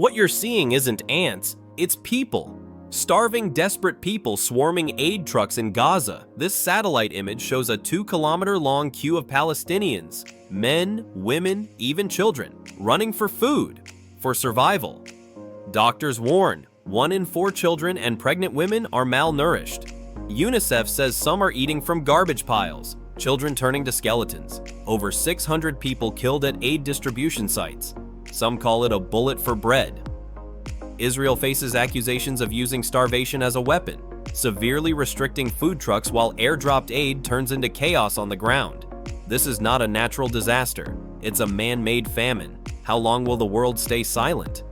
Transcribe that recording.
What you're seeing isn't ants, it's people. Starving, desperate people swarming aid trucks in Gaza. This satellite image shows a 2-kilometer-long queue of Palestinians, men, women, even children, running for food, for survival. Doctors warn, 1 in 4 children and pregnant women are malnourished. UNICEF says some are eating from garbage piles, children turning to skeletons. Over 600 people killed at aid distribution sites. Some call it a bullet for bread. Israel faces accusations of using starvation as a weapon, severely restricting food trucks while airdropped aid turns into chaos on the ground. This is not a natural disaster, it's a man-made famine. How long will the world stay silent?